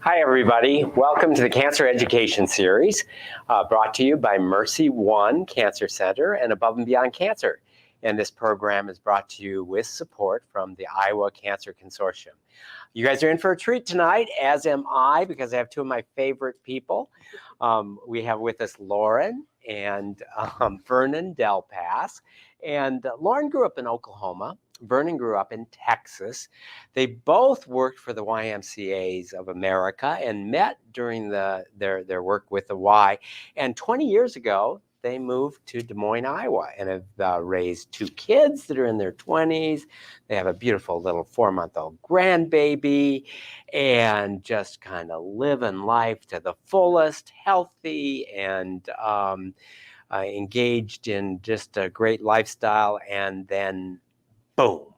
Hi, everybody. Welcome to the Cancer Education Series, brought to you by MercyOne Cancer Center and Above and Beyond Cancer. And this program is brought to you with support from the Iowa Cancer Consortium. You guys are in for a treat tonight, as am I, because I have two of my favorite people. We have with us Lauren and Vernon Delpesce. And Lauren grew up in Oklahoma. Vernon grew up in Texas. They both worked for the YMCAs of America and met during their work with the Y. And 20 years ago, they moved to Des Moines, Iowa, and have raised two kids that are in their 20s. They have a beautiful little 4-month-old grandbaby and just kind of living life to the fullest, healthy and engaged in just a great lifestyle. And then boom,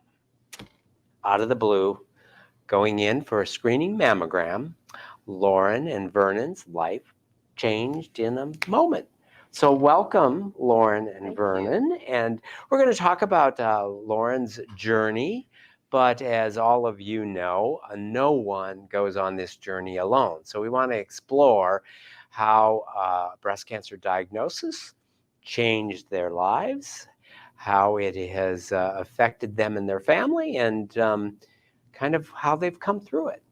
out of the blue, going in for a screening mammogram, Lauren and Vernon's life changed in a moment. So welcome, Lauren and Vernon. And we're going to talk about Lauren's journey. But as all of you know, no one goes on this journey alone. So we want to explore how breast cancer diagnosis changed their lives, how it has affected them and their family, and kind of how they've come through it.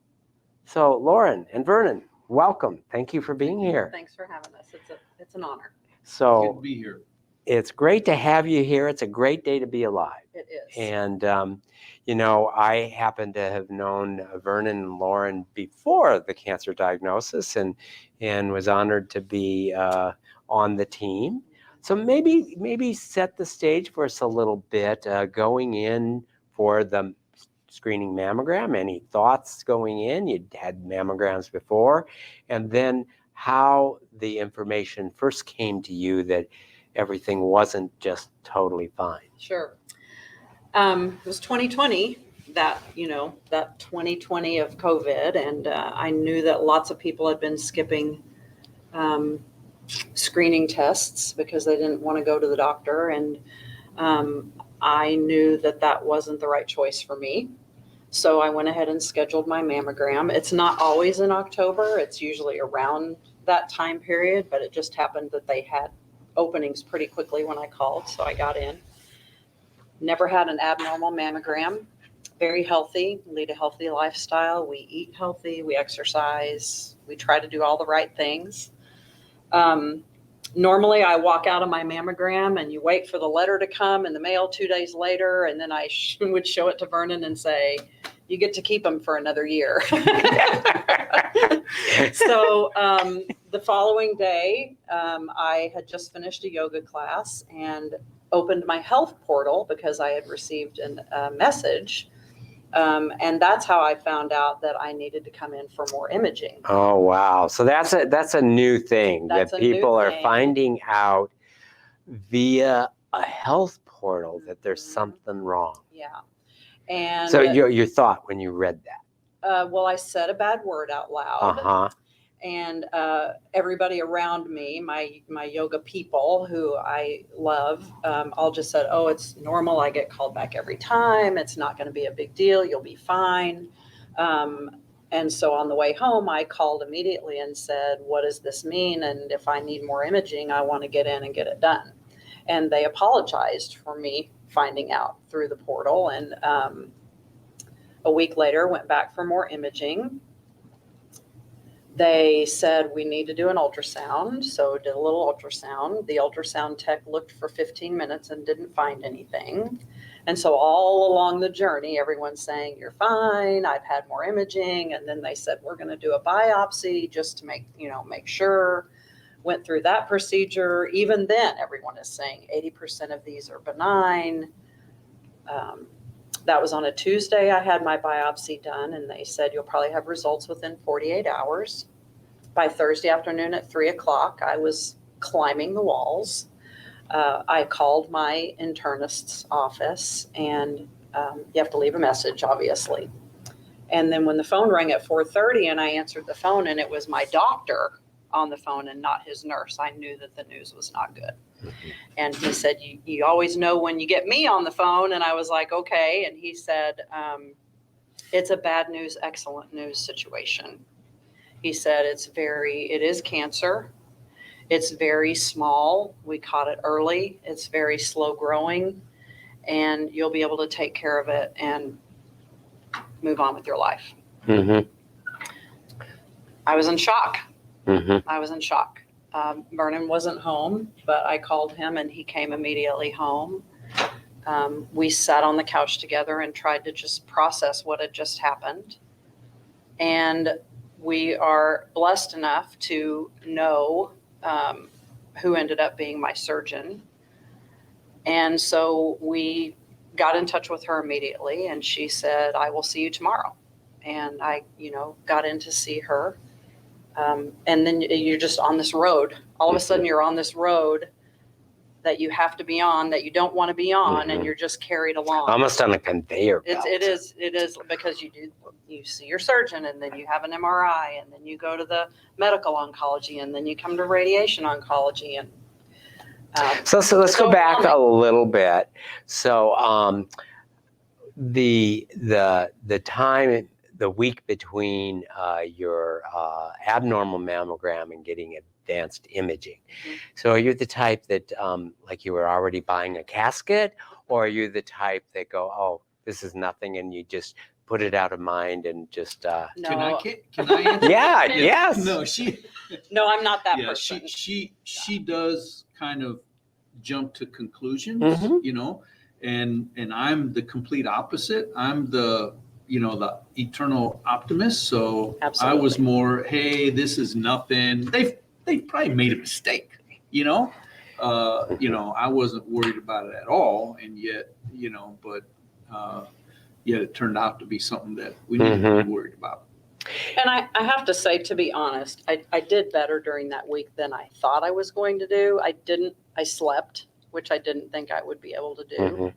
So Lauren and Vernon, welcome. Thank you for being here. Thanks for having us. It's an honor. So good to be here. It's great to have you here. It's a great day to be alive. It is. And, I happen to have known Vernon and Lauren before the cancer diagnosis and was honored to be on the team. So maybe set the stage for us a little bit, going in for the screening mammogram. Any thoughts going in? You'd had mammograms before, and then how the information first came to you that everything wasn't just totally fine. Sure. It was 2020, that 2020 of COVID, and I knew that lots of people had been skipping screening tests because they didn't want to go to the doctor, and I knew that wasn't the right choice for me. So I went ahead and scheduled my mammogram. It's not always in October. It's usually around that time period, but it just happened that they had openings pretty quickly when I called, so I got in. Never had an abnormal mammogram. Very healthy, lead a healthy lifestyle. We eat healthy, we exercise, we try to do all the right things. Normally I walk out of my mammogram and you wait for the letter to come in the mail 2 days later, and then I would show it to Vernon and say, you get to keep them for another year. So the following day, I had just finished a yoga class and opened my health portal because I had received a message. And that's how I found out that I needed to come in for more imaging. Oh, wow. So that's a new thing that people are finding out via a health portal that there's something wrong. Yeah. And so your thought when you read that? Well, I said a bad word out loud. Uh-huh. And everybody around me, my yoga people who I love, all just said, oh, it's normal. I get called back every time. It's not going to be a big deal. You'll be fine. And so on the way home, I called immediately and said, what does this mean? And if I need more imaging, I want to get in and get it done. And they apologized for me finding out through the portal. And a week later, went back for more imaging. They said we need to do an ultrasound, so did a little ultrasound. The ultrasound tech looked for 15 minutes and didn't find anything. And so all along the journey, everyone's saying, you're fine, I've had more imaging. And then they said, we're going to do a biopsy just to make sure. Went through that procedure. Even then, everyone is saying 80% of these are benign. That was on a Tuesday. I had my biopsy done, and they said you'll probably have results within 48 hours. By Thursday afternoon at 3:00, I was climbing the walls. I called my internist's office, and you have to leave a message, obviously. And then when the phone rang at 4:30 and I answered the phone and it was my doctor on the phone and not his nurse, I knew that the news was not good. And he said, you always know when you get me on the phone. And I was like, okay. And he said, it's a bad news, excellent news situation. He said, it is cancer. It's very small. We caught it early. It's very slow growing, and you'll be able to take care of it and move on with your life. Mm-hmm. I was in shock. Mm-hmm. I was in shock. Vernon wasn't home, but I called him and he came immediately home. We sat on the couch together and tried to just process what had just happened. And we are blessed enough to know who ended up being my surgeon. And so we got in touch with her immediately, and she said, I will see you tomorrow. And I, got in to see her. And then you're just on this road. All of a sudden you're on this road that you have to be on, that you don't want to be on, and you're just carried along. Almost on a conveyor belt. It is because you see your surgeon, and then you have an MRI, and then you go to the medical oncology, and then you come to radiation oncology. And so let's go back a little bit. So the time, the week between your abnormal mammogram and getting advanced imaging. Mm-hmm. So are you the type that like you were already buying a casket, or are you the type that go, oh, this is nothing, and you just put it out of mind and just no. Can I answer? Yeah, yes. No, I'm not that person. She does kind of jump to conclusions, and I'm the complete opposite. I'm the eternal optimist. So Absolutely. I was more, hey, this is nothing. They probably made a mistake, I wasn't worried about it at all. And yet, yet it turned out to be something that we needed to be worried about. And I have to say, to be honest, I did better during that week than I thought I was going to do. I slept, which I didn't think I would be able to do.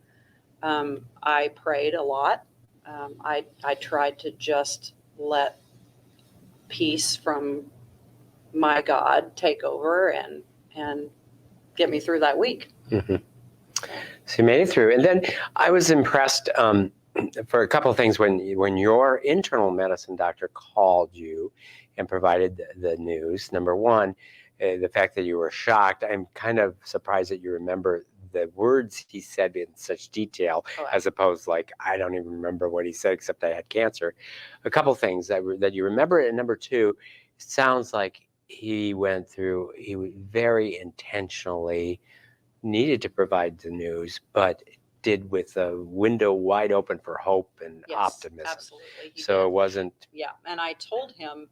I prayed a lot. I tried to just let peace from my God take over and get me through that week. So you made it through. And then I was impressed for a couple of things when your internal medicine doctor called you and provided the news. Number one, the fact that you were shocked. I'm kind of surprised that you remember the words he said in such detail, as opposed like, I don't even remember what he said except I had cancer. A couple of things that you remember. And number two, it sounds like he very intentionally needed to provide the news, but did with a window wide open for hope and optimism. Absolutely. So it wasn't. Yeah. And I told him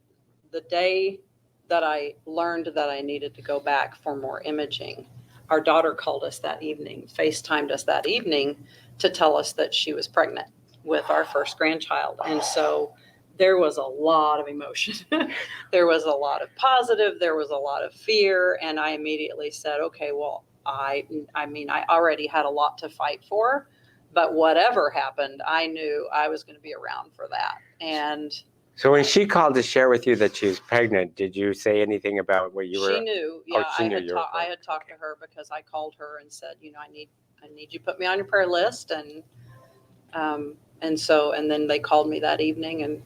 the day that I learned that I needed to go back for more imaging, our daughter called us that evening, FaceTimed us that evening to tell us that she was pregnant with our first grandchild. And so there was a lot of emotion. There was a lot of positive. There was a lot of fear. And I immediately said, okay, well, I already had a lot to fight for, but whatever happened, I knew I was going to be around for that. And so when she called to share with you that she was pregnant, did you say anything about what you were? She knew. Yeah, she knew you were I had talked to her because I called her and said, I need you to put me on your prayer list. And then they called me that evening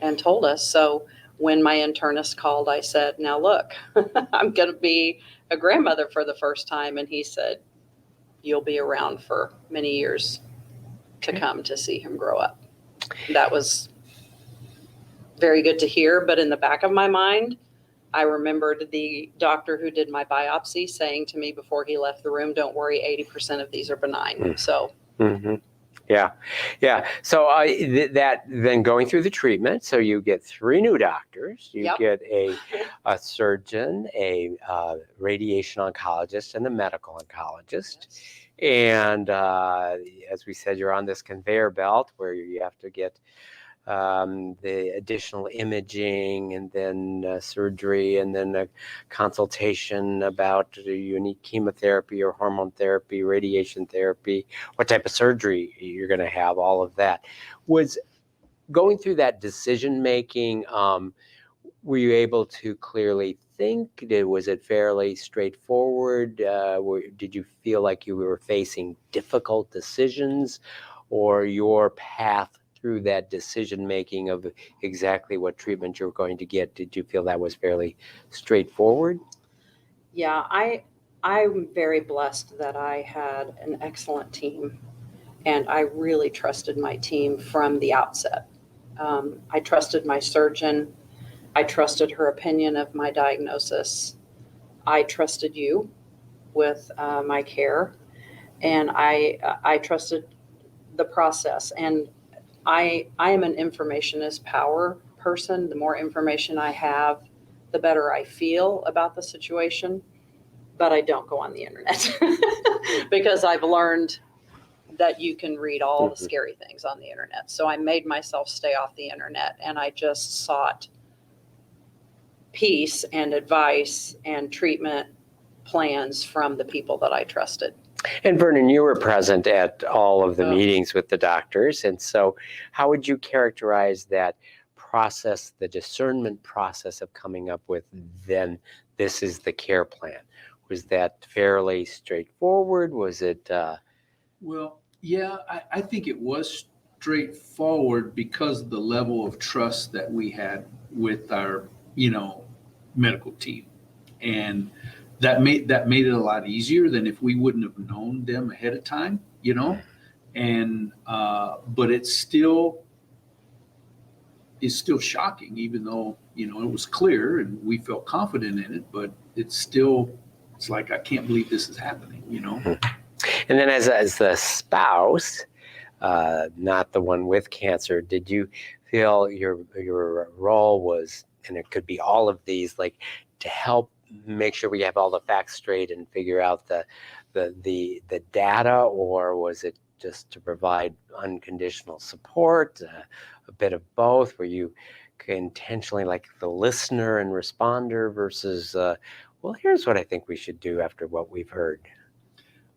and told us. So when my internist called, I said, now look, I'm going to be a grandmother for the first time. And he said, you'll be around for many years to come to see him grow up. That was very good to hear. But in the back of my mind, I remembered the doctor who did my biopsy saying to me before he left the room, don't worry, 80% of these are benign. So. Yeah. So that then going through the treatment, so you get 3 new doctors. You get a surgeon, a radiation oncologist, and a medical oncologist. And as we said, you're on this conveyor belt where you have to get the additional imaging, and then surgery, and then a consultation about unique chemotherapy or hormone therapy, radiation therapy, what type of surgery you're going to have, all of that. Was going through that decision making, were you able to clearly think? Was it fairly straightforward? Did you feel like you were facing difficult decisions, or your path through that decision making of exactly what treatment you're going to get? Did you feel that was fairly straightforward? Yeah, I'm very blessed that I had an excellent team, and I really trusted my team from the outset. I trusted my surgeon. I trusted her opinion of my diagnosis. I trusted you with my care, and I trusted the process. And I am an information is power person. The more information I have, the better I feel about the situation. But I don't go on the internet because I've learned that you can read all the scary things on the internet. So I made myself stay off the internet, and I just sought peace and advice and treatment plans from the people that I trusted. And Vernon, you were present at all of the meetings with the doctors. And so how would you characterize that process, the discernment process of coming up with, then this is the care plan? Was that fairly straightforward? Was it? Well, yeah, I think it was straightforward because of the level of trust that we had with our, medical team. And that made it a lot easier than if we wouldn't have known them ahead of time, and but it's still shocking, even though it was clear and we felt confident in it, but it's like, I can't believe this is happening. And then as the spouse, not the one with cancer, did you feel your role was, and it could be all of these, like to help make sure we have all the facts straight and figure out the data, or was it just to provide unconditional support, a bit of both? Were you intentionally like the listener and responder versus, well, here's what I think we should do after what we've heard?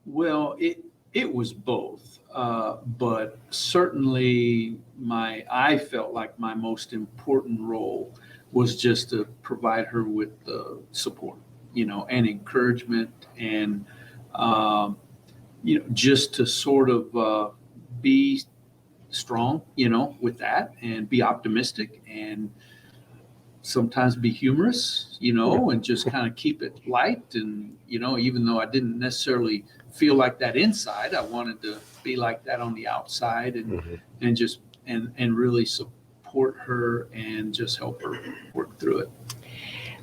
Well, it was both, but certainly I felt like my most important role was just to provide her with the support, and encouragement, and just to sort of be strong, with that, and be optimistic, and sometimes be humorous, and just kind of keep it light. And, even though I didn't necessarily feel like that inside, I wanted to be like that on the outside, and just, and really support her and just help her work through it.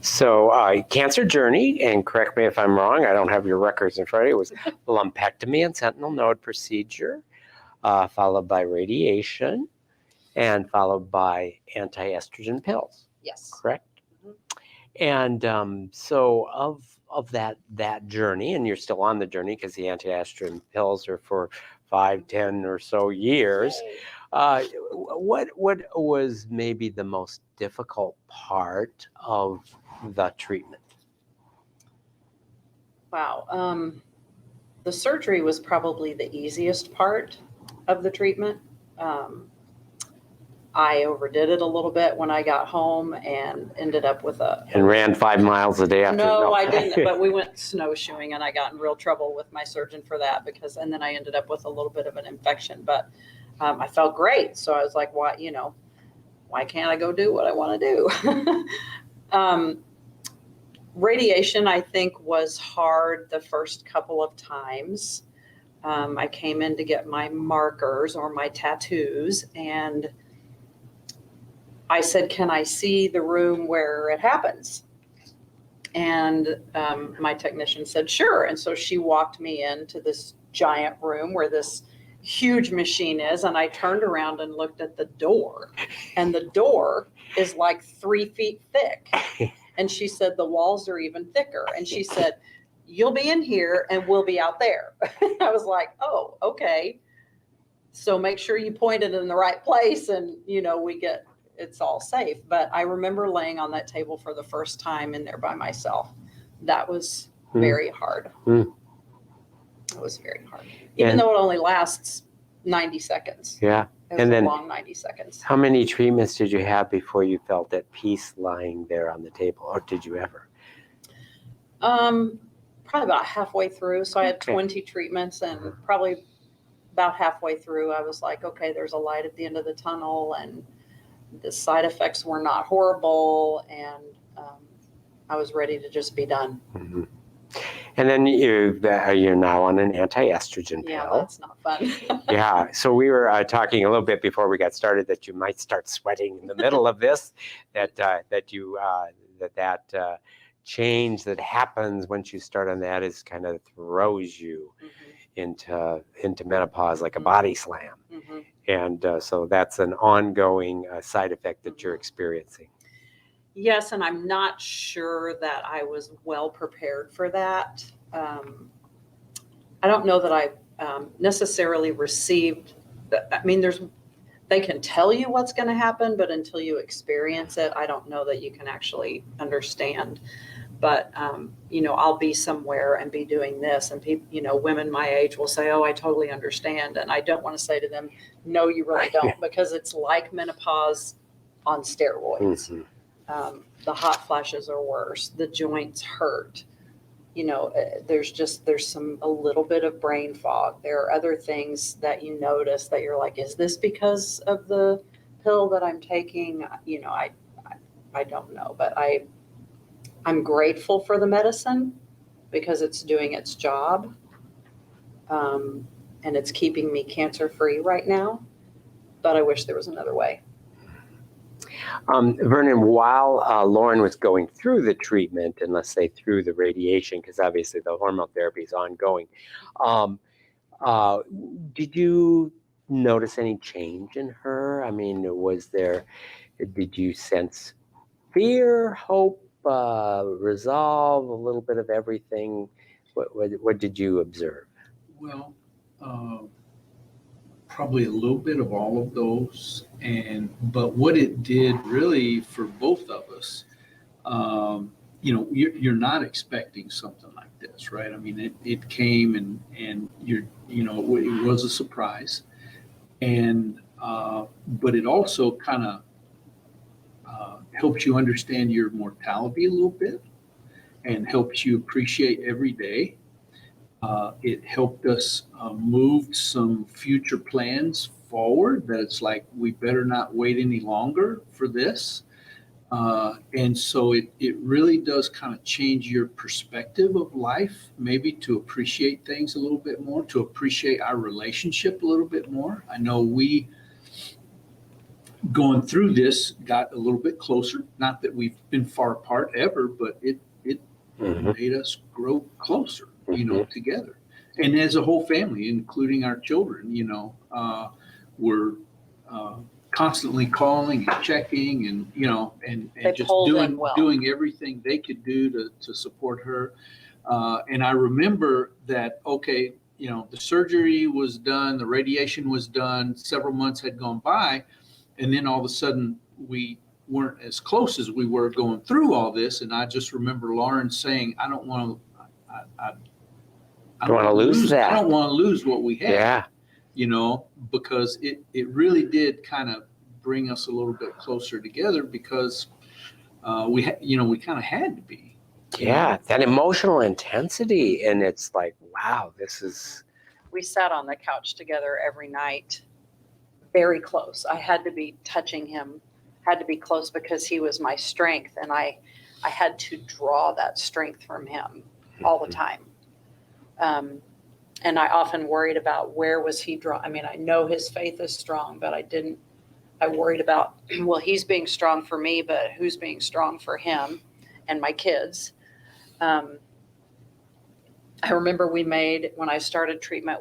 So cancer journey, and correct me if I'm wrong, I don't have your records in front of you, it was lumpectomy and sentinel node procedure, followed by radiation, and followed by anti-estrogen pills. Yes. Correct? And so of that journey, and you're still on the journey because the anti-estrogen pills are for 5, 10 or so years. What was maybe the most difficult part of the treatment? Wow. The surgery was probably the easiest part of the treatment. I overdid it a little bit when I got home and ended up with And ran 5 miles a day after? No, I didn't, but we went snowshoeing, and I got in real trouble with my surgeon for that, and then I ended up with a little bit of an infection, but I felt great. So I was like, why can't I go do what I want to do? Radiation, I think, was hard the first couple of times. I came in to get my markers or my tattoos, and I said, can I see the room where it happens? And my technician said, sure. And so she walked me into this giant room where this huge machine is. And I turned around and looked at the door, and the door is like 3 feet thick. And she said, the walls are even thicker. And she said, you'll be in here and we'll be out there. I was like, oh, okay. So make sure you point it in the right place, and, it's all safe. But I remember laying on that table for the first time in there by myself. That was very hard. It was very hard. Even though it only lasts 90 seconds. Yeah. It was a long 90 seconds. How many treatments did you have before you felt at peace lying there on the table? Or did you ever? Probably about halfway through. So I had 20 treatments, and probably about halfway through, I was like, okay, there's a light at the end of the tunnel, and the side effects were not horrible, and I was ready to just be done. Mm-hmm. And then you're now on an anti-estrogen pill. Yeah, that's not fun. Yeah. So we were talking a little bit before we got started that you might start sweating in the middle of this. That change that happens once you start on that is kind of throws you into menopause like a body slam. Mm-hmm. And so that's an ongoing side effect that you're experiencing. Yes, and I'm not sure that I was well prepared for that. I don't know that I necessarily received. They can tell you what's going to happen, but until you experience it, I don't know that you can actually understand. But I'll be somewhere and be doing this, and people, women my age will say, "Oh, I totally understand," and I don't want to say to them, "No, you really don't," because it's like menopause on steroids. Mm-hmm. The hot flashes are worse. The joints hurt. There's a little bit of brain fog. There are other things that you notice that you're like, is this because of the pill that I'm taking? I don't know, but I'm grateful for the medicine because it's doing its job. And it's keeping me cancer free right now, but I wish there was another way. Vernon, while Lauren was going through the treatment, and let's say through the radiation, because obviously the hormone therapy is ongoing, did you notice any change in her? I mean, did you sense fear, hope, resolve, a little bit of everything? What did you observe? Well, probably a little bit of all of those, but what it did really for both of us, you're not expecting something like this, right? I mean, it came and it was a surprise, and but it also kind of helps you understand your mortality a little bit, and helps you appreciate every day. It helped us move some future plans forward, that it's like, we better not wait any longer for this. And so it really does kind of change your perspective of life, maybe to appreciate things a little bit more, to appreciate our relationship a little bit more. I know we, going through this, got a little bit closer. Not that we've been far apart ever, but it made us grow closer, together. And as a whole family, including our children, we're constantly calling and checking, and just doing everything they could do to support her. And I remember that, okay, the surgery was done, the radiation was done, several months had gone by, and then all of a sudden we weren't as close as we were going through all this. And I just remember Lauren saying, I don't want to lose that. I don't want to lose what we had. Yeah. Because it really did kind of bring us a little bit closer together, because we kind of had to be. Yeah, that emotional intensity, and it's like, wow, this is. We sat on the couch together every night, very close. I had to be touching him, had to be close, because he was my strength, and I had to draw that strength from him all the time. And I often worried about, where was he drawn? I mean, I know his faith is strong, but I worried about, well, he's being strong for me, but who's being strong for him and my kids? I remember when I started treatment,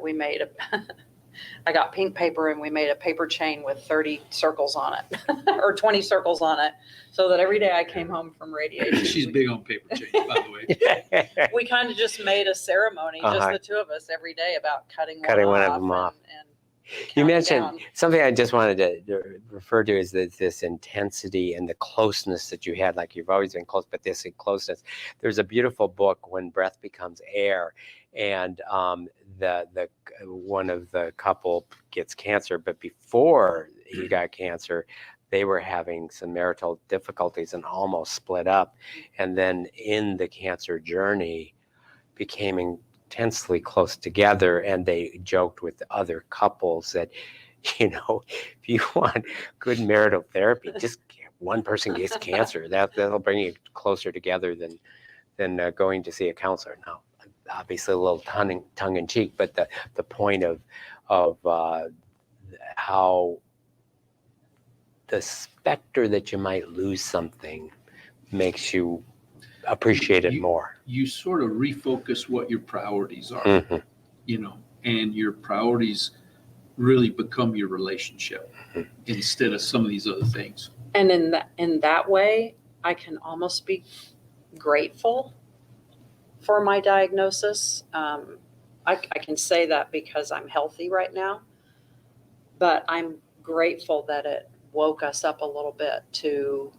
I got pink paper, and we made a paper chain with 30 circles on it or 20 circles on it, so that every day I came home from radiation. She's big on paper chains, by the way. We kind of just made a ceremony, just the two of us, every day, about cutting one of them off. And you mentioned something I just wanted to refer to, is this intensity and the closeness that you had. Like, you've always been close, but this closeness. There's a beautiful book, When Breath Becomes Air, and the one of the couple gets cancer, but before he got cancer, they were having some marital difficulties and almost split up, and then in the cancer journey became intensely close together, and they joked with the other couples that, if you want good marital therapy, just one person gets cancer. That'll bring you closer together than going to see a counselor. Now, obviously a little tongue in cheek, but the point of how the specter that you might lose something makes you appreciate it more. You sort of refocus what your priorities are, Mm-hmm. And your priorities really become your relationship instead of some of these other things. And in that way, I can almost be grateful for my diagnosis. I can say that because I'm healthy right now, but I'm grateful that it woke us up a little bit to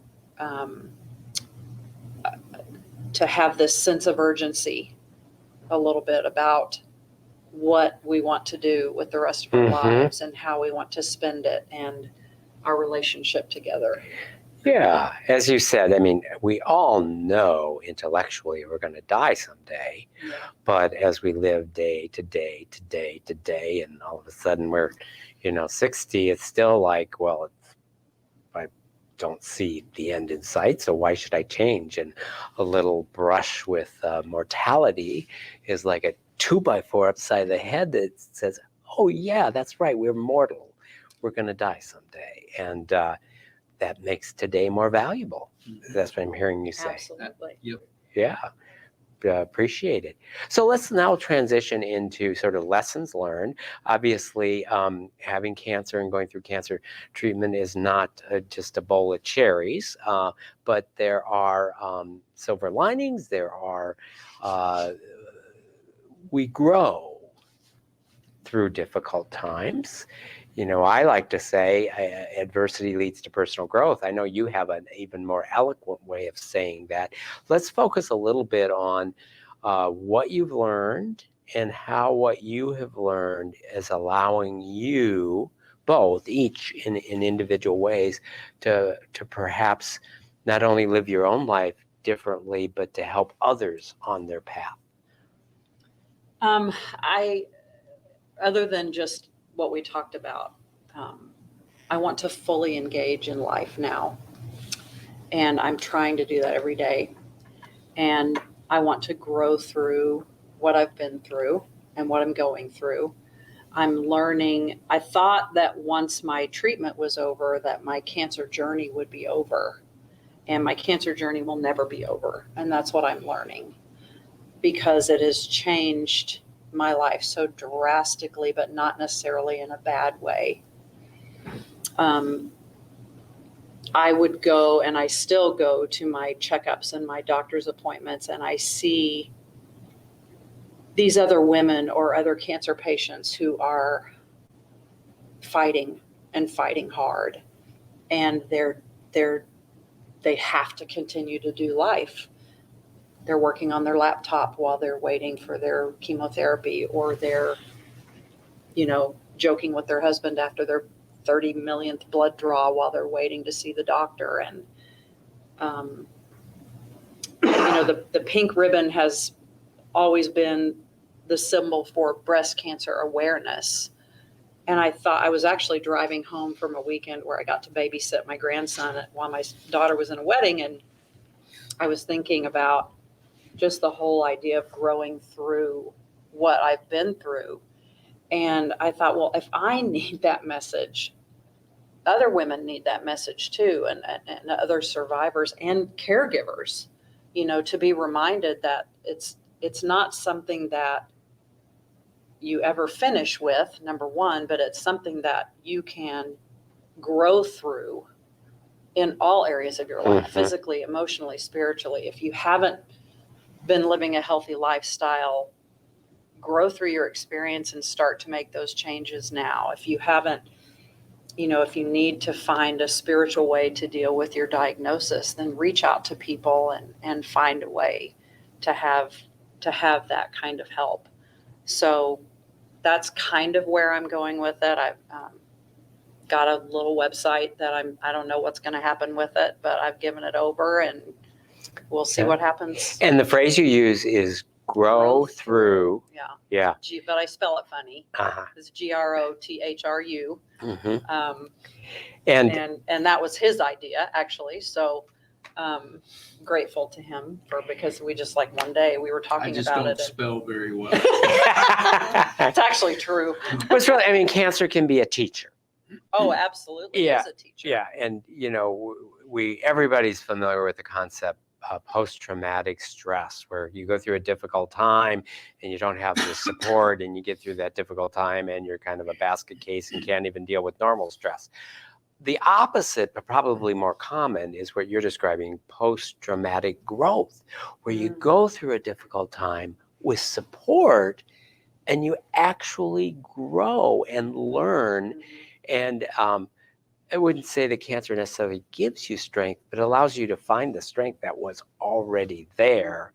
have this sense of urgency a little bit about what we want to do with the rest of our lives and how we want to spend it and our relationship together. Yeah, as you said, I mean, we all know intellectually we're going to die someday, but as we live day to day to day to day, and all of a sudden we're, 60, it's still like, well, I don't see the end in sight, so why should I change? And a little brush with mortality is like a 2x4 upside the head that says, oh yeah, that's right, we're mortal. We're going to die someday. And that makes today more valuable. That's what I'm hearing you say. Absolutely. Yep. Yeah, appreciate it. So let's now transition into sort of lessons learned. Obviously, having cancer and going through cancer treatment is not just a bowl of cherries, but there are silver linings. There are, we grow through difficult times. I like to say adversity leads to personal growth. I know you have an even more eloquent way of saying that. Let's focus a little bit on what you've learned and how what you have learned is allowing you both, each in individual ways, to perhaps not only live your own life differently, but to help others on their path. Other than just what we talked about, I want to fully engage in life now. And I'm trying to do that every day. And I want to grow through what I've been through and what I'm going through. I'm learning. I thought that once my treatment was over, that my cancer journey would be over. And my cancer journey will never be over. And that's what I'm learning, because it has changed my life so drastically, but not necessarily in a bad way. I would go, and I still go to my checkups and my doctor's appointments, and I see these other women or other cancer patients who are fighting and fighting hard, and they have to continue to do life. They're working on their laptop while they're waiting for their chemotherapy, or they're, joking with their husband after their 30 millionth blood draw while they're waiting to see the doctor. And, the pink ribbon has always been the symbol for breast cancer awareness. And I was actually driving home from a weekend where I got to babysit my grandson while my daughter was in a wedding. And I was thinking about just the whole idea of growing through what I've been through. And I thought, well, if I need that message, other women need that message too, and other survivors and caregivers, to be reminded that it's not something that you ever finish with, number one, but it's something that you can grow through in all areas of your life, physically, emotionally, spiritually. If you haven't been living a healthy lifestyle, grow through your experience and start to make those changes now. If you haven't, if you need to find a spiritual way to deal with your diagnosis, then reach out to people and find a way to have that kind of help. So that's kind of where I'm going with it. I've got a little website that I don't know what's going to happen with it, but I've given it over and we'll see what happens. And the phrase you use is grow through. Yeah. Yeah. But I spell it funny. Uh-huh. It's GROTHRU. Mm-hmm. And that was his idea, actually. So grateful to him because we just like one day we were I talking just about don't it. spell very well. It's actually true. But it's really, I mean, cancer can be a teacher. Oh, absolutely. Yeah. Is a teacher. Yeah, and everybody's familiar with the concept of post-traumatic stress, where you go through a difficult time and you don't have the support, and you get through that difficult time and you're kind of a basket case and can't even deal with normal stress. The opposite, but probably more common, is what you're describing: post-traumatic growth, where you go through a difficult time with support and you actually grow and learn. And I wouldn't say that cancer necessarily gives you strength, but allows you to find the strength that was already there.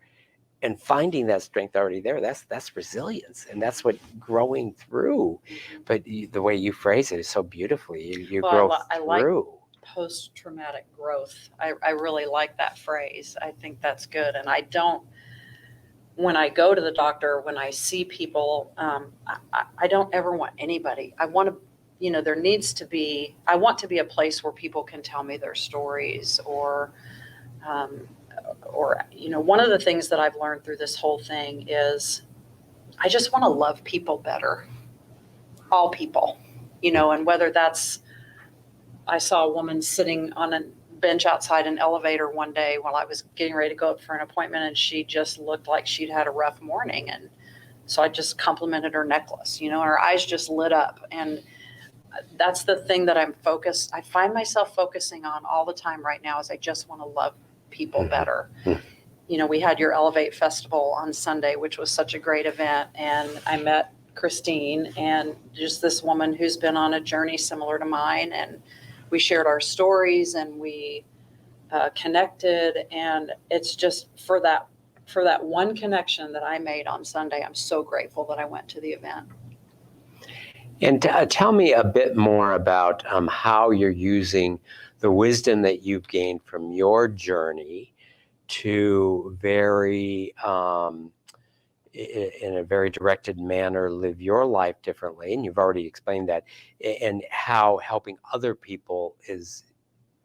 And finding that strength already there, that's resilience, and that's what growing through. But the way you phrase it is so beautifully. You grow I like through. post-traumatic growth. I really like that phrase. I think that's good. And when I go to the doctor, when I see people, I don't ever want anybody. I want to, there needs to be, I want to be a place where people can tell me their stories or one of the things that I've learned through this whole thing is I just want to love people better. All people, and whether that's, I saw a woman sitting on a bench outside an elevator one day while I was getting ready to go up for an appointment, and she just looked like she'd had a rough morning. And so I just complimented her necklace, and her eyes just lit up. And that's the thing that I find myself focusing on all the time right now, is I just want to love people better. We had your Elevate Festival on Sunday, which was such a great event. And I met Christine, and just this woman who's been on a journey similar to mine. And we shared our stories, and we connected. And it's just for that one connection that I made on Sunday, I'm so grateful that I went to the event. And tell me a bit more about how you're using the wisdom that you've gained from your journey to in a very directed manner, live your life differently. And you've already explained that, and how helping other people is,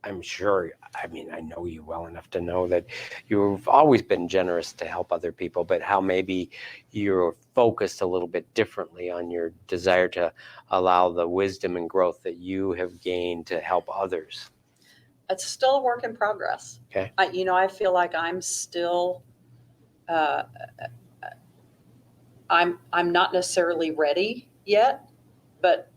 I'm sure, I mean, I know you well enough to know that you've always been generous to help other people, but how maybe you're focused a little bit differently on your desire to allow the wisdom and growth that you have gained to help others. It's still a work in progress. Okay. I feel like I'm still, I'm not necessarily ready yet, but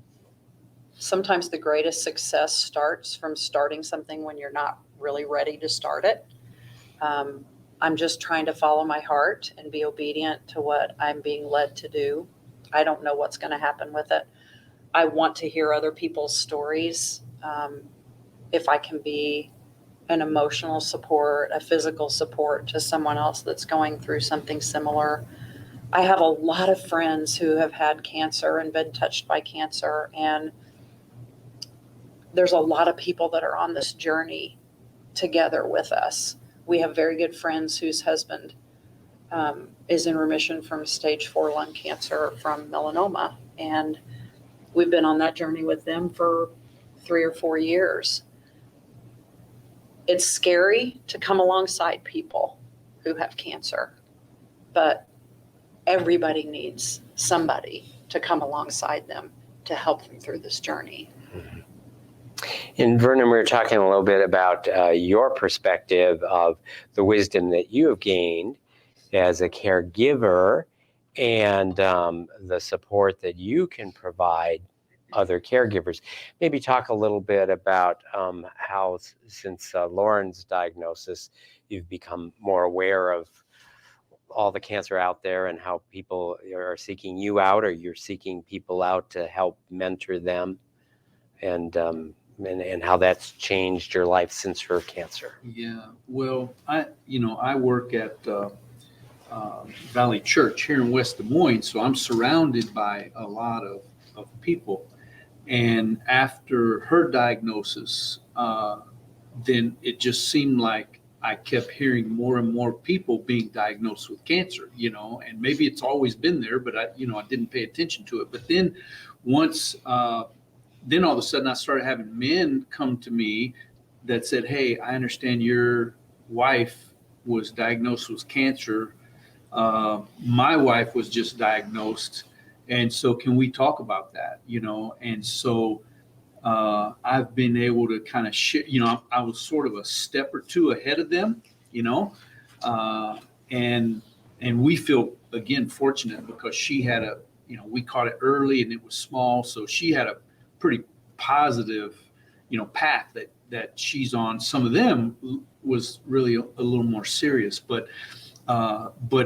sometimes the greatest success starts from starting something when you're not really ready to start it. I'm just trying to follow my heart and be obedient to what I'm being led to do. I don't know what's going to happen with it. I want to hear other people's stories. If I can be an emotional support, a physical support to someone else that's going through something similar. I have a lot of friends who have had cancer and been touched by cancer, and there's a lot of people that are on this journey together with us. We have very good friends whose husband is in remission from stage 4 lung cancer from melanoma, and we've been on that journey with them for 3 or 4 years. It's scary to come alongside people who have cancer, but everybody needs somebody to come alongside them to help them through this journey. And Vernon, we were talking a little bit about your perspective of the wisdom that you have gained as a caregiver, and the support that you can provide other caregivers. Maybe talk a little bit about how, since Lauren's diagnosis, you've become more aware of all the cancer out there, and how people are seeking you out, or you're seeking people out to help mentor them, and how that's changed your life since her cancer. Yeah, well, I work at Valley Church here in West Des Moines, so I'm surrounded by a lot of people. And after her diagnosis, then it just seemed like I kept hearing more and more people being diagnosed with cancer, and maybe it's always been there, but I didn't pay attention to it. But then once, then all of a sudden I started having men come to me that said, "Hey, I understand your wife was diagnosed with cancer. My wife was just diagnosed. And so can we talk about that?" And so I've been able to kind of share, I was sort of a step or two ahead of them, and we feel, again, fortunate because she had we caught it early and it was small. So she had a pretty positive, path that she's on. Some of them was really a little more serious, but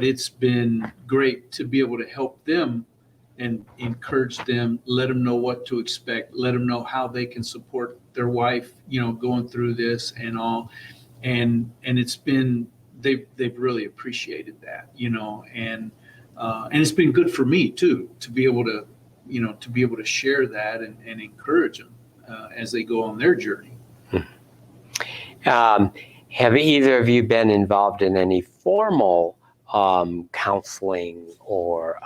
it's been great to be able to help them and encourage them, let them know what to expect, let them know how they can support their wife, going through this and all. And it's been, they've really appreciated that, and it's been good for me too, to be able to share that and encourage them as they go on their journey. Have either of you been involved in any formal counseling or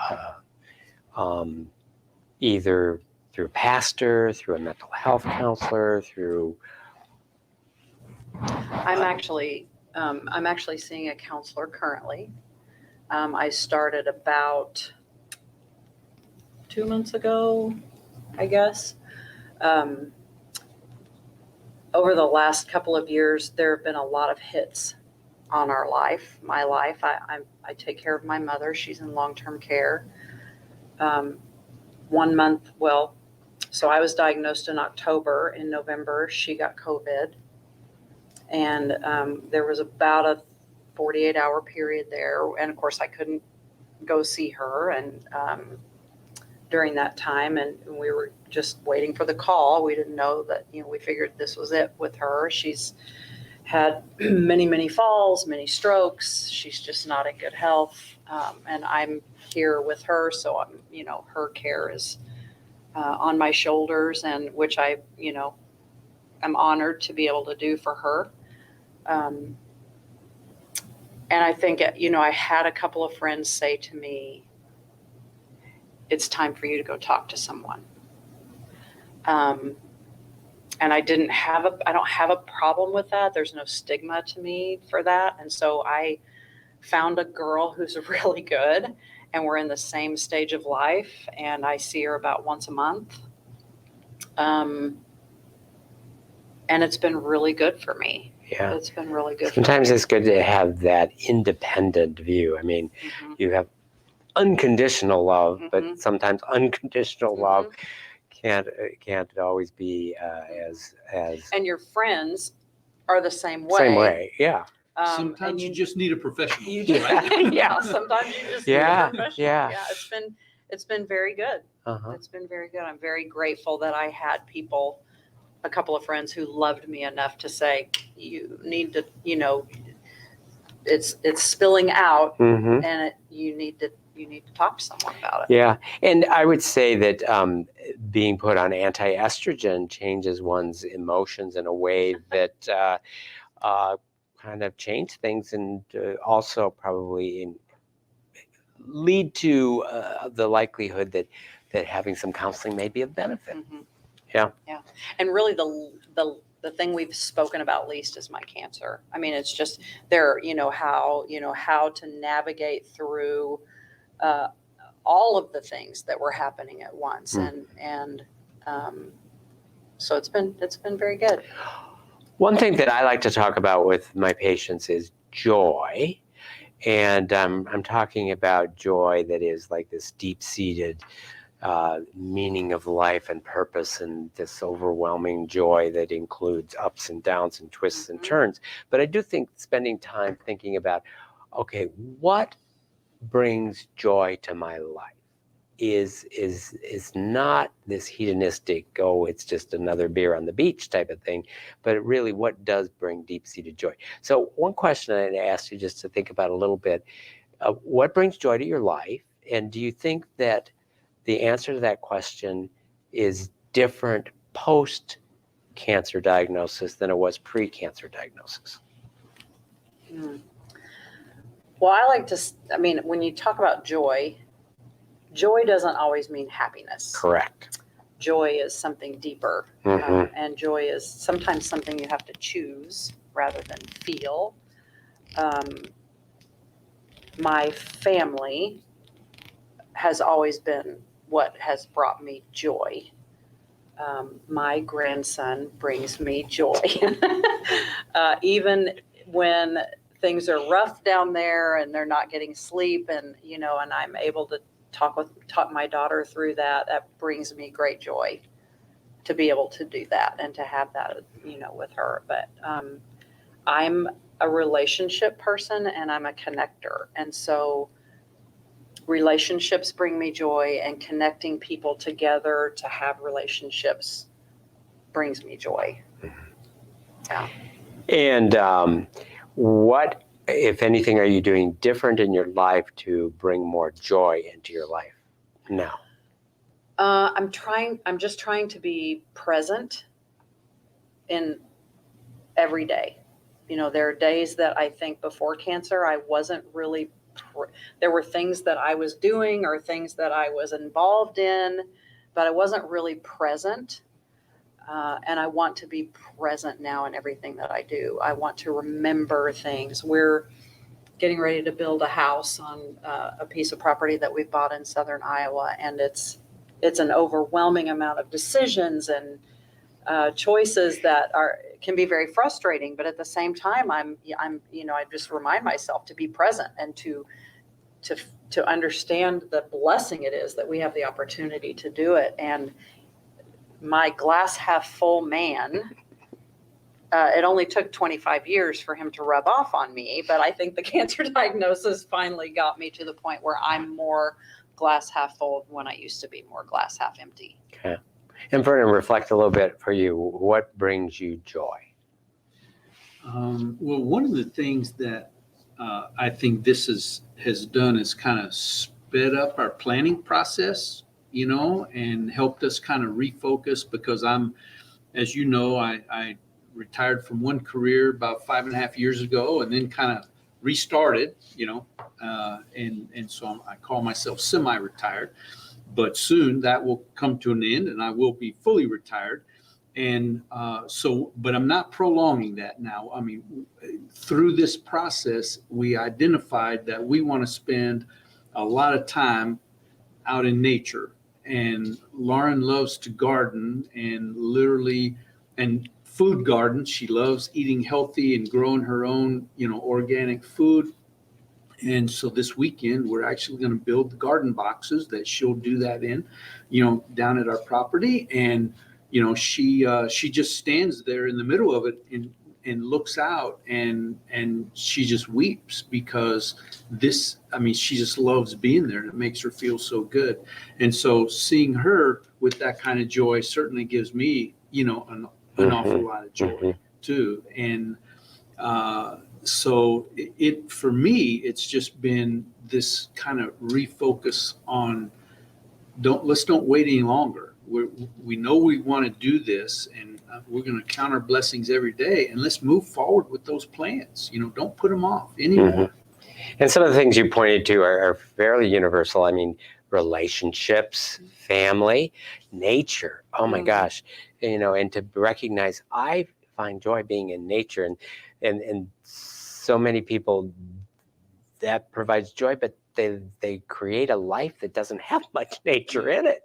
either through a pastor, through a mental health counselor, through? I'm actually seeing a counselor currently. I started about 2 months ago, I guess. Over the last couple of years, there have been a lot of hits on my life. I take care of my mother. She's in long-term care. 1 month, so I was diagnosed in October. In November, she got COVID. And there was about a 48-hour period there. And of course, I couldn't go see her. And during that time, and we were just waiting for the call. We didn't know that, we figured this was it with her. She's had many, many falls, many strokes. She's just not in good health. And I'm here with her. So, her care is on my shoulders, and which I, I'm honored to be able to do for her. And I think, I had a couple of friends say to me, "It's time for you to go talk to someone." And I don't have a problem with that. There's no stigma to me for that. And so I found a girl who's really good, and we're in the same stage of life, and I see her about once a month. And it's been really good for me. Yeah. It's been really good. Sometimes it's good to have that independent view. I mean, you have unconditional love, but sometimes unconditional love can't always be as. And your friends are the same way. Same way, yeah. Sometimes you just need a professional. Right? Yeah. Sometimes you just need a professional. Yeah. It's been very good. It's been very good. I'm very grateful that I had people, a couple of friends who loved me enough to say, "You need to, it's spilling out, and you need to talk to someone about it." Yeah, and I would say that being put on anti-estrogen changes one's emotions in a way that kind of change things, and also probably lead to the likelihood that having some counseling may be of benefit. Yeah. And really the thing we've spoken about least is my cancer. I mean, it's just there, how to navigate through all of the things that were happening at once. And so it's been very good. One thing that I like to talk about with my patients is joy. And I'm talking about joy that is like this deep-seated meaning of life and purpose, and this overwhelming joy that includes ups and downs and twists and turns. But I do think spending time thinking about, okay, what brings joy to my life is not this hedonistic, it's just another beer on the beach type of thing, but really what does bring deep-seated joy. So one question I'd ask you just to think about a little bit, what brings joy to your life? And do you think that the answer to that question is different post-cancer diagnosis than it was pre-cancer diagnosis? Mm. Well, I like to, when you talk about joy, joy doesn't always mean happiness. Correct. Joy is something deeper. Mhm. And joy is sometimes something you have to choose rather than feel. My family has always been what has brought me joy. My grandson brings me joy. Even when things are rough down there and they're not getting sleep, and and I'm able to talk my daughter through that, that brings me great joy to be able to do that and to have that, with her. But I'm a relationship person and I'm a connector. And so relationships bring me joy, and connecting people together to have relationships brings me joy. Yeah. And what, if anything, are you doing different in your life to bring more joy into your life now? I'm just trying to be present in every day. There are days that I think before cancer, I wasn't really, there were things that I was doing or things that I was involved in, but I wasn't really present. And I want to be present now in everything that I do. I want to remember things. We're getting ready to build a house on a piece of property that we bought in southern Iowa, and it's an overwhelming amount of decisions and choices that can be very frustrating. But at the same time, I just remind myself to be present and to understand the blessing it is that we have the opportunity to do it. And my glass half full man, it only took 25 years for him to rub off on me, but I think the cancer diagnosis finally got me to the point where I'm more glass half full when I used to be more glass half empty. Okay. And Vernon, reflect a little bit for you. What brings you joy? Well, one of the things that I think this has done is kind of sped up our planning process, and helped us kind of refocus, because as you know, I retired from one career about 5.5 years ago, and then kind of restarted, and so I call myself semi-retired, but soon that will come to an end and I will be fully retired. And but I'm not prolonging that now. I mean, through this process, we identified that we want to spend a lot of time out in nature. And Lauren loves to garden, and food garden. She loves eating healthy and growing her own, organic food. And so this weekend, we're actually going to build the garden boxes that she'll do that in, down at our property. And, she just stands there in the middle of it and looks out, and she just weeps, because she just loves being there, and it makes her feel so good. And so seeing her with that kind of joy certainly gives me, an awful lot of joy too. And so for me, it's just been this kind of refocus on let's don't wait any longer. We know we want to do this, and we're going to count our blessings every day, and let's move forward with those plans. Don't put them off anymore. And some of the things you pointed to are fairly universal. I mean, relationships, family, nature. Oh my gosh, and to recognize I find joy being in nature, and so many people that provides joy, but they create a life that doesn't have much nature in it.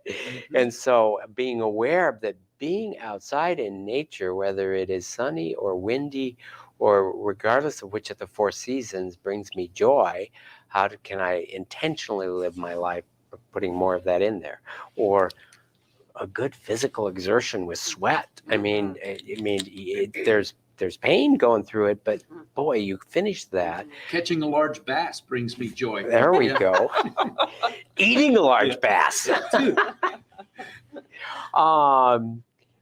And so being aware that being outside in nature, whether it is sunny or windy, or regardless of which of the 4 seasons brings me joy, can I intentionally live my life putting more of that in there? Or a good physical exertion with sweat. I mean, there's pain going through it, but boy, you finish that. Catching a large bass brings me joy. There we go. Eating a large bass. Too.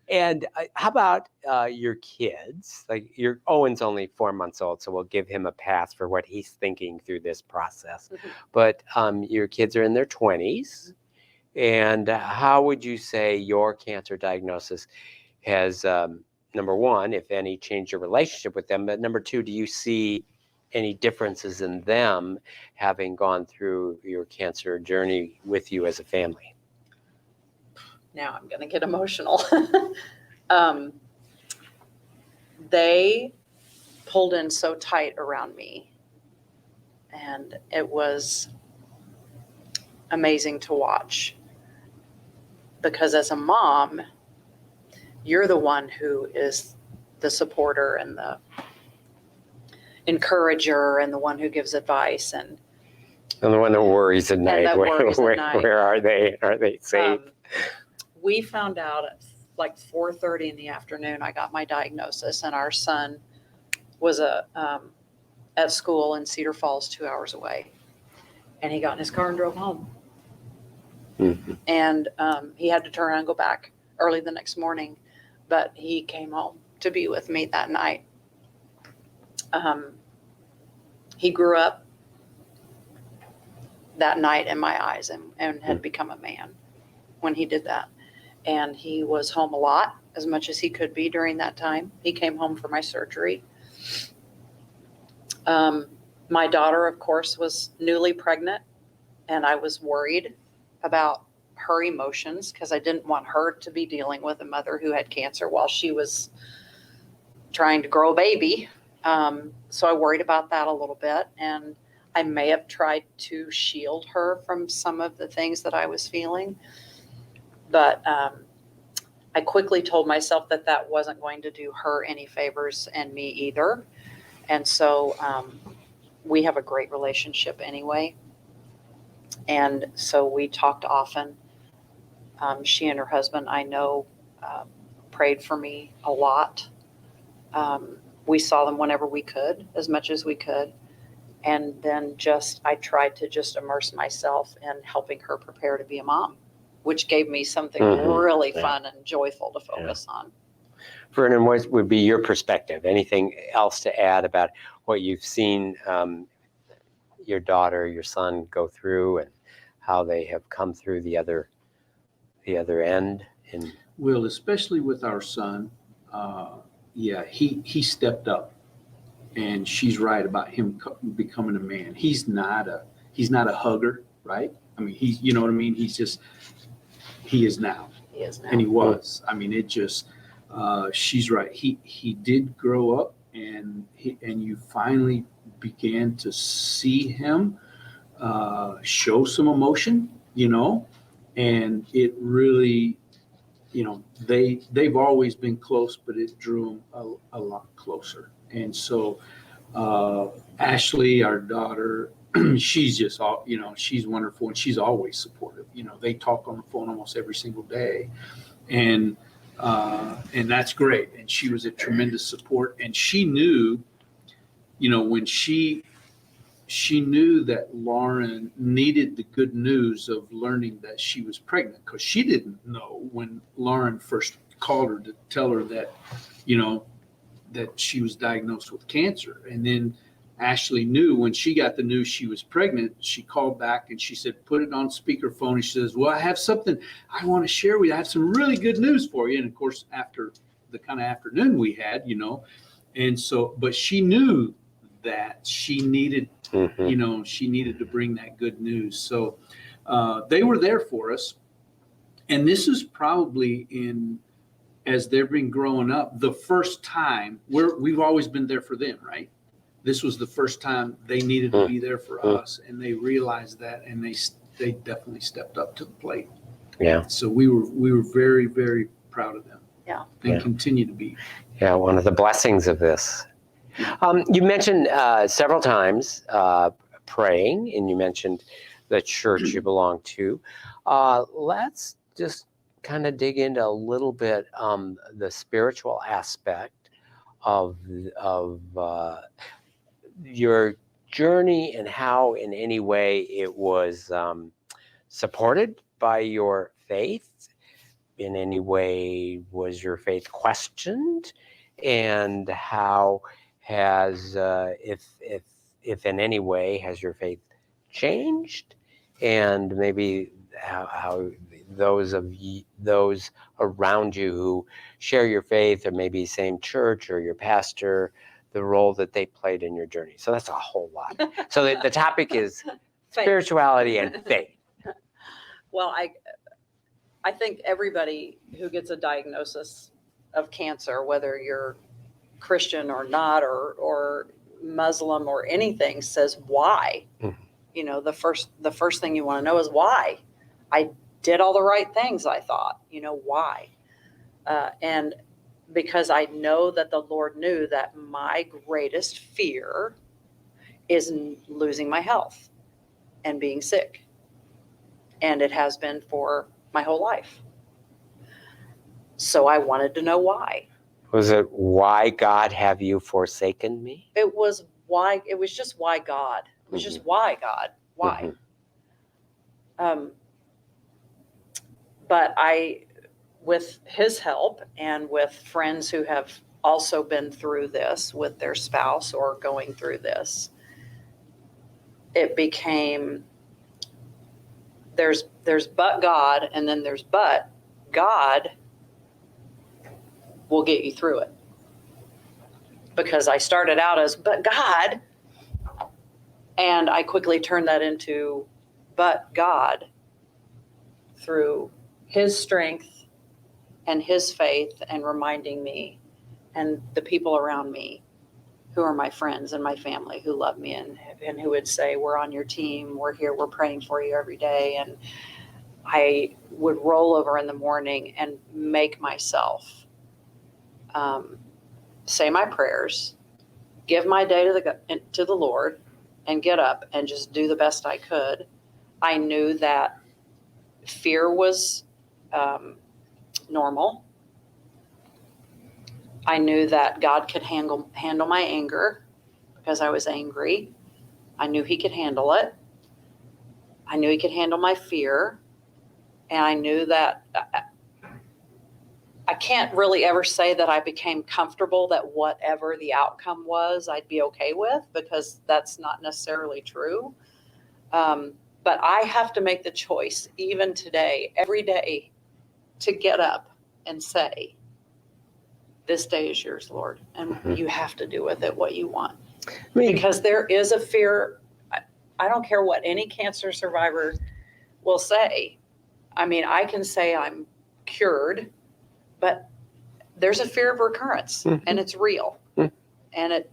And how about your kids? Like Owen's only 4 months old, so we'll give him a pass for what he's thinking through this process. But your kids are in their 20s. And how would you say your cancer diagnosis has, number one, if any, changed your relationship with them? But number two, do you see any differences in them having gone through your cancer journey with you as a family? Now I'm going to get emotional. They pulled in so tight around me, and it was amazing to watch, because as a mom, you're the one who is the supporter and the encourager and the one who gives advice, and And the one that worries at night, that worries at night. Where are they? Are they safe? We found out at like 4:30 in the afternoon. I got my diagnosis, and our son was at school in Cedar Falls, 2 hours away, and he got in his car and drove home. Mhm. And he had to turn around and go back early the next morning, but he came home to be with me that night. He grew up that night in my eyes, and had become a man when he did that. And he was home a lot, as much as he could be during that time. He came home for my surgery. My daughter, of course, was newly pregnant, and I was worried about her emotions, because I didn't want her to be dealing with a mother who had cancer while she was trying to grow a baby. So I worried about that a little bit, and I may have tried to shield her from some of the things that I was feeling. But I quickly told myself that that wasn't going to do her any favors, and me either. And so we have a great relationship anyway. And so we talked often. She and her husband, I know, prayed for me a lot. We saw them whenever we could, as much as we could. And then I tried to just immerse myself in helping her prepare to be a mom, which gave me something really fun and joyful to focus on. Vernon, what would be your perspective? Anything else to add about what you've seen your daughter, your son go through, and how they have come through the other end? Well, especially with our son, he stepped up, and she's right about him becoming a man. He's not a hugger, right? I mean, you know what I mean? He is now. He is now. And he was. I mean, she's right. He did grow up, and you finally began to see him show some emotion, and it really, they've always been close, but it drew them a lot closer. And so Ashley, our daughter, she's just she's wonderful, and she's always supportive. They talk on the phone almost every single day, and that's great. And she was a tremendous support, and she knew, when she knew that Lauren needed the good news of learning that she was pregnant, because she didn't know when Lauren first called her to tell her that, that she was diagnosed with cancer. And then Ashley knew when she got the news she was pregnant. She called back and she said, put it on speakerphone. And she says, well, I have something I want to share with you. I have some really good news for you. And of course, after the kind of afternoon we had, and so, but she knew that she needed, she needed to bring that good news. So they were there for us. And this is probably as they've been growing up, the first time we've always been there for them, right? This was the first time they needed to be there for us, and they realized that, and they definitely stepped up to the plate. Yeah. So we were very, very proud of them. Yeah. And continue to be. Yeah, one of the blessings of this. You mentioned several times praying, and you mentioned the church you belong to. Let's just kind of dig into a little bit the spiritual aspect of your journey, and how in any way it was supported by your faith. In any way was your faith questioned, and how has if in any way has your faith changed, and maybe how those around you who share your faith, or maybe same church, or your pastor, the role that they played in your journey. So that's a whole lot. So the topic is Faith. spirituality and faith. Well, I think everybody who gets a diagnosis of cancer, whether you're Christian or not, or Muslim or anything, says why. Mhm. You know, the first thing you want to know is why. I did all the right things, I thought. You know, why? And because I know that the Lord knew that my greatest fear is losing my health and being sick. And it has been for my whole life. So I wanted to know why. Was it why God have you forsaken me? It was why. It was just why God. It was just why God. Why? But with his help and with friends who have also been through this with their spouse or going through this, it became there's but God, and then there's but God will get you through it. Because I started out as but God, and I quickly turned that into but God through his strength and his faith, and reminding me and the people around me who are my friends and my family who love me and who would say, we're on your team, we're here, we're praying for you every day. And I would roll over in the morning and make myself say my prayers, give my day to the Lord, and get up and just do the best I could. I knew that fear was normal. I knew that God could handle my anger because I was angry. I knew he could handle it. I knew he could handle my fear. And I knew that I can't really ever say that I became comfortable that whatever the outcome was, I'd be okay with, because that's not necessarily true. But I have to make the choice, even today, every day, to get up and say, this day is yours, Lord, and you have to do with it what you want. Because there is a fear. I don't care what any cancer survivor will say. I mean, I can say I'm cured, but there's a fear of recurrence, and it's real. And it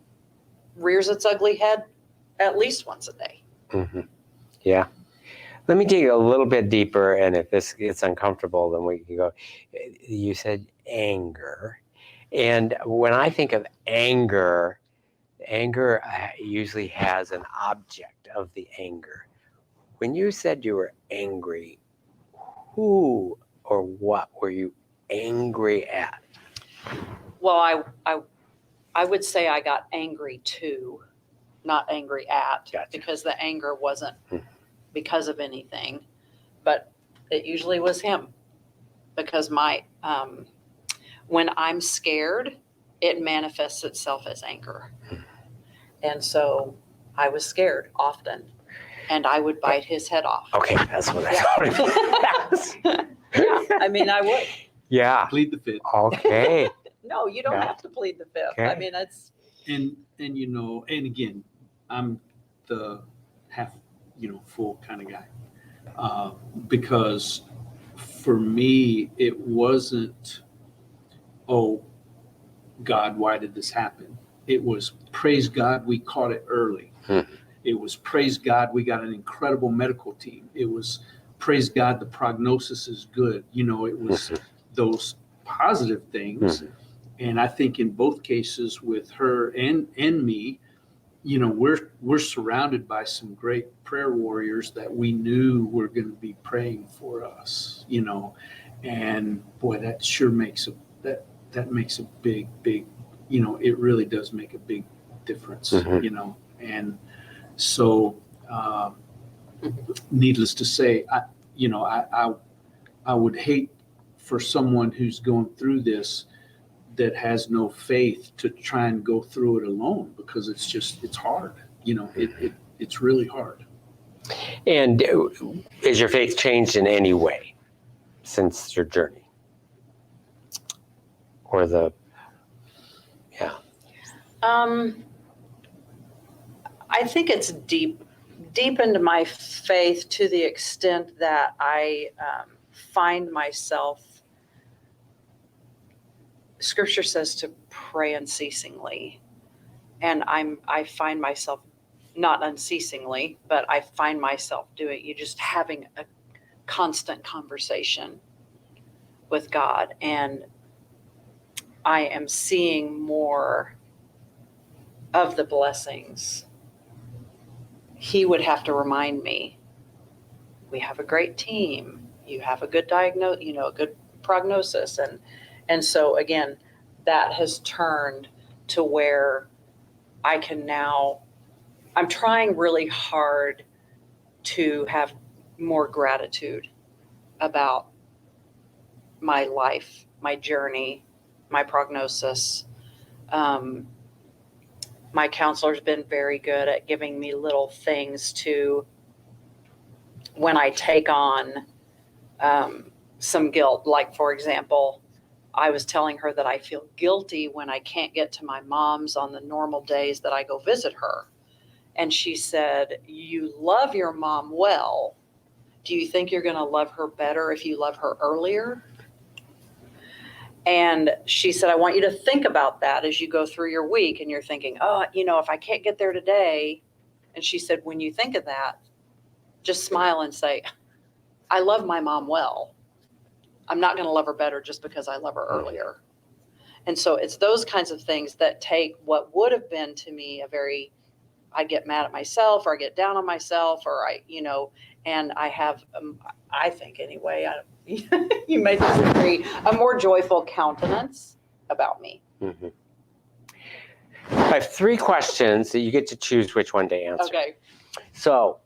rears its ugly head at least once a day. Yeah. Let me dig a little bit deeper, and if this gets uncomfortable, then we can go. You said anger. And when I think of anger usually has an object of the anger. When you said you were angry, who or what were you angry at? Well, I would say I got angry to, not angry at, Gotcha. because the anger wasn't because of anything, but it usually was him. Because when I'm scared, it manifests itself as anger. And so I was scared often, and I would bite his head off. Okay, that's what I thought. Yeah, I mean, I would. Yeah. Plead the fifth. Okay. No, you don't have to plead the fifth. Okay. I mean, it's. And you know, and again, I'm the half, full kind of guy. Because for me, it wasn't, oh, God, why did this happen? It was, praise God, we caught it early. It was, praise God, we got an incredible medical team. It was, praise God, the prognosis is good. It was those positive things. And I think in both cases with her and me, we're surrounded by some great prayer warriors that we knew were going to be praying for us, and boy, that sure makes that makes a big, it really does make a big difference, and so, needless to say, I would hate for someone who's going through this that has no faith to try and go through it alone, because it's hard. It's really hard. And is your faith changed in any way since your journey? Or I think it's deep into my faith to the extent that I find myself, Scripture says to pray unceasingly, and I find myself not unceasingly, but I find myself just having a constant conversation with God, and I am seeing more of the blessings. He would have to remind me, we have a great team. You have a good a good prognosis. And so again, that has turned to where I can now, I'm trying really hard to have more gratitude about my life, my journey, my prognosis. My counselor's been very good at giving me little things to, when I take on some guilt. Like, for example, I was telling her that I feel guilty when I can't get to my mom's on the normal days that I go visit her. And she said, you love your mom well. Do you think you're going to love her better if you love her earlier? And she said, I want you to think about that as you go through your week and you're thinking, oh, if I can't get there today. And she said, when you think of that, just smile and say, I love my mom well. I'm not going to love her better just because I love her earlier. And so it's those kinds of things that take what would have been to me I get mad at myself, or I get down on myself, or and I have, I think anyway, you may disagree, a more joyful countenance about me. Mm-hmm. I have 3 questions that you get to choose which one to answer. Okay. So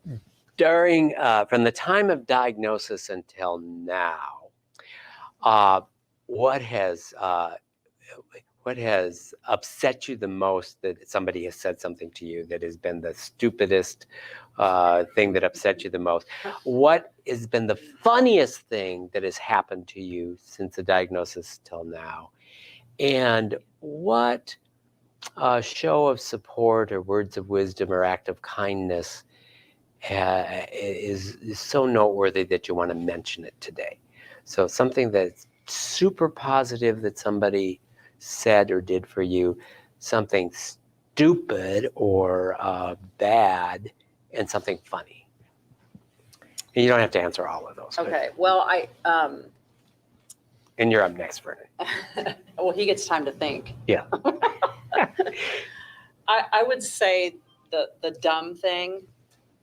during, from the time of diagnosis until now, what has upset you the most that somebody has said something to you that has been the stupidest thing that upset you the most? What has been the funniest thing that has happened to you since the diagnosis till now? And what show of support or words of wisdom or act of kindness is so noteworthy that you want to mention it today? So something that's super positive that somebody said or did for you, something stupid or bad, and something funny. And you don't have to answer all of those. Okay. Well, And you're up next, Vernon. well, he gets time to think. Yeah. I would say the dumb thing,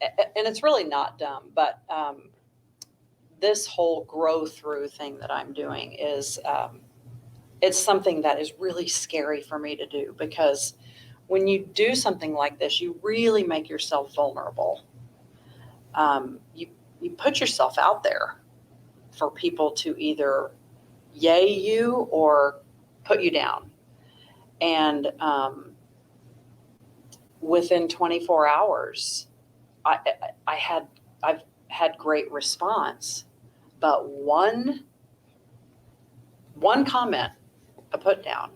and it's really not dumb, but this whole grow through thing that I'm doing is, it's something that is really scary for me to do, because when you do something like this, you really make yourself vulnerable. You put yourself out there for people to either yay you or put you down. And within 24 hours, I've had great response, but one comment, a put down,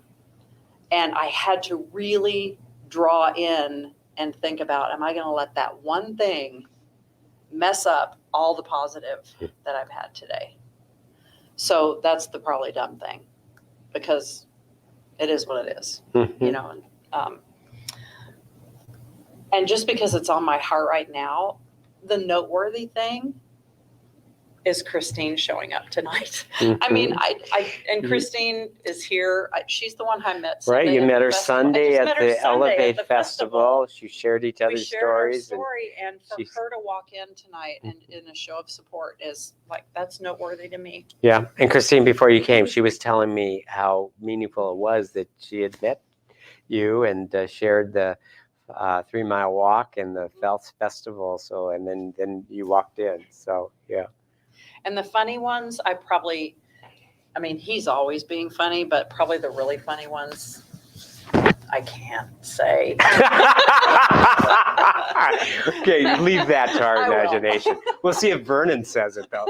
and I had to really draw in and think about, am I going to let that one thing mess up all the positive that I've had today? So that's the probably dumb thing, because it is what it is, and just because it's on my heart right now, the noteworthy thing is Christine showing up tonight. Mm-hmm. I mean, and Christine is here. She's the one I met Sunday. Right, you met her festival. Sunday at the Elevate the Festival. You shared each We other's shared stories. our story, and for her to walk in tonight and in a show of support is like, that's noteworthy to me. Yeah, and Christine, before you came, she was telling me how meaningful it was that she had met you and shared the 3 Mile Walk and the Phelps Festival. So, and then you walked in. So, yeah. And the funny ones, he's always being funny, but probably the really funny ones, I can't say. Okay, leave that to our imagination. We'll see if Vernon says it, though.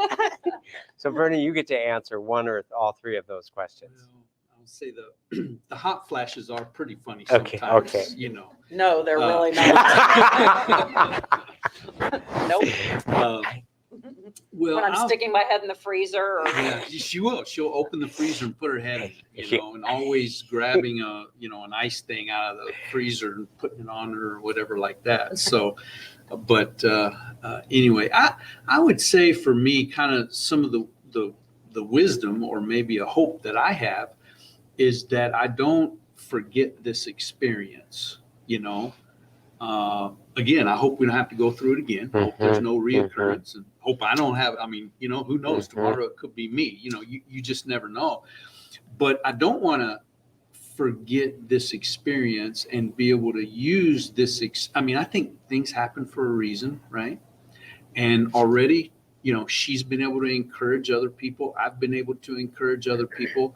So, Vernon, you get to answer one or all 3 of those questions. Well, I'll say the hot flashes are pretty funny Okay, sometimes. okay. You know. No, they're really not. Nope. Well, When I'm sticking my head in the freezer or yeah, she will. She'll open the freezer and put her head in it, you know, and always grabbing an ice thing out of the freezer and putting it on her or whatever like that. So, but anyway, I would say for me, kind of some of the wisdom or maybe a hope that I have is that I don't forget this experience, you know. Again, I hope we don't have to go through it again. I hope there's no reoccurrence, and hope I don't have. I mean, you know, who knows? Tomorrow it could be me. You know, you just never know. But I don't want to forget this experience and be able to use this. I mean, I think things happen for a reason, right? And already, you know, she's been able to encourage other people. I've been able to encourage other people.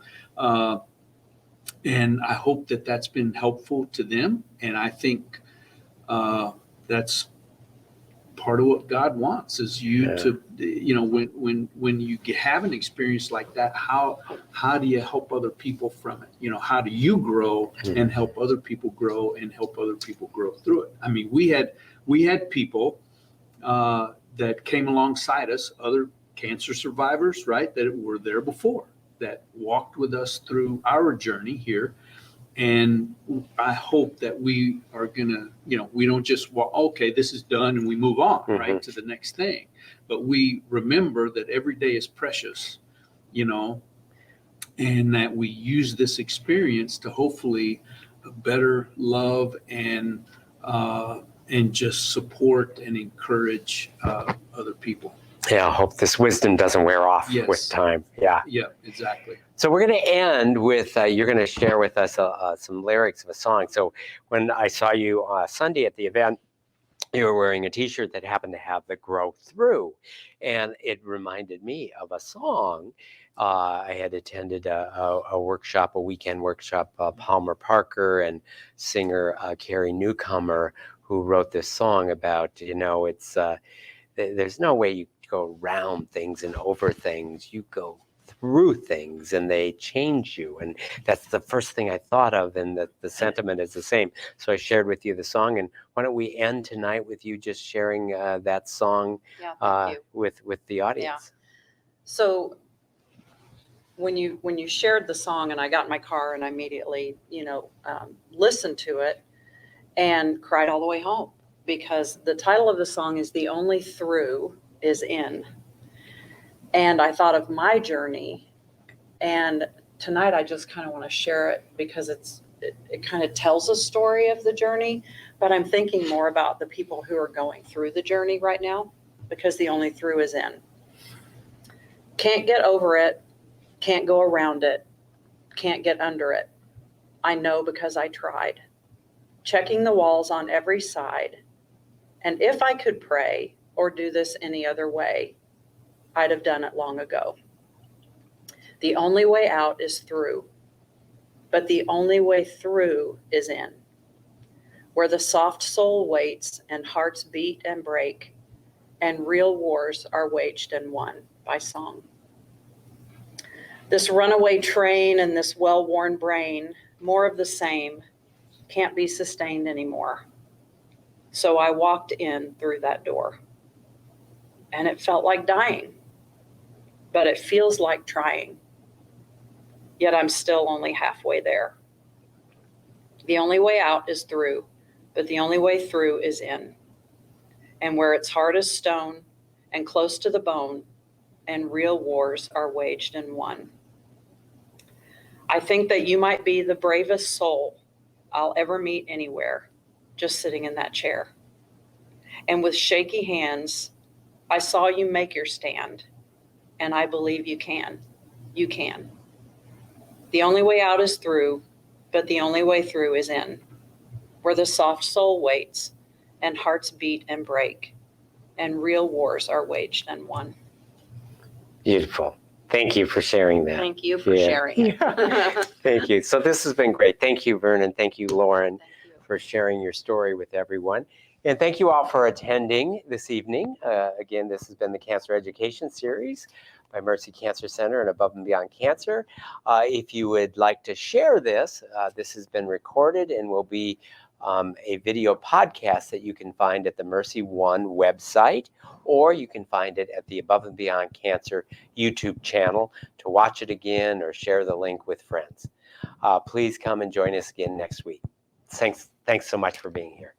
And I hope that that's been helpful to them. And I think that's part of what God wants is you to, you know, when you have an experience like that, how do you help other people from it? You know, how do you grow and help other people grow and help other people grow through it? I mean, we had people that came alongside us, other cancer survivors, right, that were there before, that walked with us through our journey here. And I hope that we are going to, you know, we don't just walk, okay, this is done and we move on, right, to the next thing. But we remember that every day is precious, you know, and that we use this experience to hopefully better love and just support and encourage other people. Yeah, I hope this wisdom doesn't wear off with time. Yeah. Yeah, exactly. So we're going to end with, you're going to share with us some lyrics of a song. So when I saw you Sunday at the event, you were wearing a t-shirt that happened to have the Grow Through. And it reminded me of a song. I had attended a workshop, a weekend workshop, Palmer Parker and singer Carrie Newcomer, who wrote this song about, you know, it's there's no way you go around things and over things. You go through things and they change you. And that's the first thing I thought of, and the sentiment is the same. So I shared with you the song, and why don't we end tonight with you just sharing that song with the audience. Yeah. So when you shared the song and I got in my car and I immediately, you know, listened to it and cried all the way home, because the title of the song is The Only Through is In. And I thought of my journey, and tonight I just kind of want to share it because it kind of tells a story of the journey, but I'm thinking more about the people who are going through the journey right now, because the only through is in. Can't get over it, can't go around it, can't get under it. I know because I tried. Checking the walls on every side. And if I could pray or do this any other way, I'd have done it long ago. The only way out is through, but the only way through is in, where the soft soul waits and hearts beat and break, and real wars are waged and won by song. This runaway train and this well-worn brain, more of the same, can't be sustained anymore. So I walked in through that door, and it felt like dying, but it feels like trying. Yet I'm still only halfway there. The only way out is through, but the only way through is in. And where it's hard as stone and close to the bone, and real wars are waged and won. I think that you might be the bravest soul I'll ever meet anywhere, just sitting in that chair. And with shaky hands, I saw you make your stand, and I believe you can. You can. The only way out is through, but the only way through is in, where the soft soul waits and hearts beat and break, and real wars are waged and won. Beautiful. Thank you for sharing that. Thank you for sharing it. Thank you. So this has been great. Thank you, Vernon. Thank you, Lauren, for sharing your story with everyone. And thank you all for attending this evening. Again, this has been the Cancer Education Series by Mercy Cancer Center and Above and Beyond Cancer. If you would like to share this, this has been recorded and will be a video podcast that you can find at the MercyOne website, or you can find it at the Above and Beyond Cancer YouTube channel to watch it again or share the link with friends. Please come and join us again next week. Thanks so much for being here.